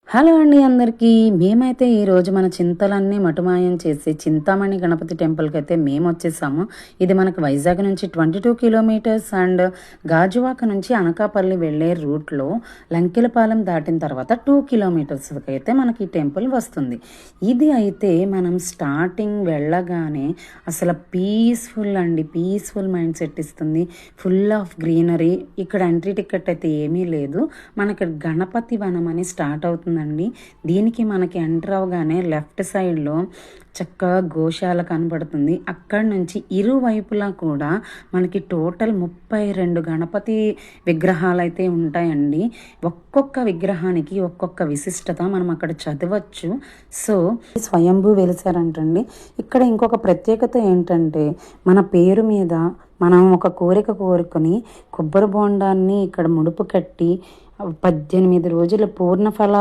Hello అండి అందరికీ. మేమైతే ఈరోజు మన చింతలన్నీ మటుమాయం చేసి చింతామణి గణపతి టెంపుల్కి అయితే మేము వచ్చేసాము. ఇది మనకు వైజాగ్ నుంచి 22 కిలోమీటర్స్ అండ్ గాజువాక నుంచి అనకాపల్లి వెళ్ళే రూట్లో లంకెలపాలెం దాటిన తర్వాత 2 కిలోమీటర్స్కి అయితే మనకి ఈ టెంపుల్ వస్తుంది. ఇది అయితే మనం స్టార్టింగ్ వెళ్ళగానే అసలు పీస్ఫుల్ మైండ్ సెట్ ఇస్తుంది. Full of greenery. ఇక్కడ ఎంట్రీ టికెట్ అయితే ఏమీ లేదు. మనకి గణపతి వనం అని స్టార్ట్ అవుతుంది. దీనికి మనకి ఎంటర్ అవగానే లెఫ్ట్ సైడ్లో చక్కగా గోశాల కనబడుతుంది. అక్కడి నుంచి ఇరువైపులా కూడా మనకి టోటల్ 32 గణపతి విగ్రహాలు అయితే ఉంటాయండి. ఒక్కొక్క విగ్రహానికి ఒక్కొక్క విశిష్టత మనం అక్కడ చదవచ్చు. సో స్వయంభూ వెలిసారంటండి. ఇక్కడ ఇంకొక ప్రత్యేకత ఏంటంటే మన పేరు మీద మనం ఒక కోరిక కోరుకొని కొబ్బరి బోండాన్ని ఇక్కడ ముడుపు కట్టి 18 రోజుల పూర్ణఫల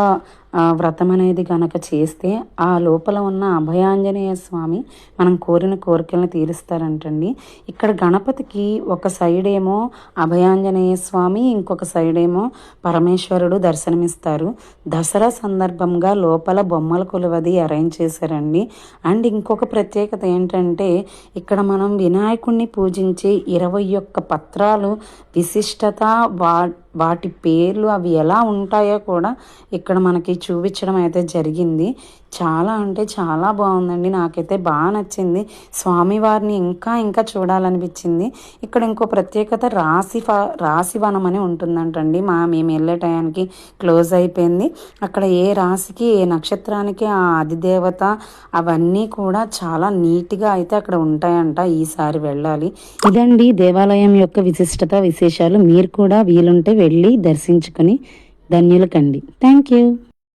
వ్రతం అనేది కనుక చేస్తే ఆ లోపల ఉన్న అభయాంజనేయ స్వామి మనం కోరిన కోరికలను తీరుస్తారంటండి. ఇక్కడ గణపతికి ఒక సైడ్ ఏమో అభయాంజనేయ స్వామి, ఇంకొక సైడ్ ఏమో పరమేశ్వరుడు దర్శనమిస్తారు. దసరా సందర్భంగా లోపల బొమ్మల కొలువది అరేంజ్ చేశారండి. అండ్ ఇంకొక ప్రత్యేకత ఏంటంటే ఇక్కడ మనం వినాయకుడిని పూజించే 21 పత్రాలు విశిష్టత, వాటి పేర్లు అవి ఎలా ఉంటాయో కూడా ఇక్కడ మనకి చూపించడం అయితే జరిగింది. చాలా అంటే చాలా బాగుందండి. నాకైతే బాగా నచ్చింది. స్వామివారిని ఇంకా చూడాలనిపించింది. ఇక్కడ ఇంకో ప్రత్యేకత రాశివనం అని ఉంటుందంటండి. మేము వెళ్ళే టయానికి క్లోజ్ అయిపోయింది. అక్కడ ఏ రాశికి ఏ నక్షత్రానికి ఆ అధిదేవత అవన్నీ కూడా చాలా నీట్గా అయితే అక్కడ ఉంటాయంట. ఈసారి వెళ్ళాలి. ఇదండి దేవాలయం యొక్క విశిష్టత విశేషాలు. మీరు కూడా వీలుంటే వెళ్ళి దర్శించుకొని ధన్యులు కండి. Thank you.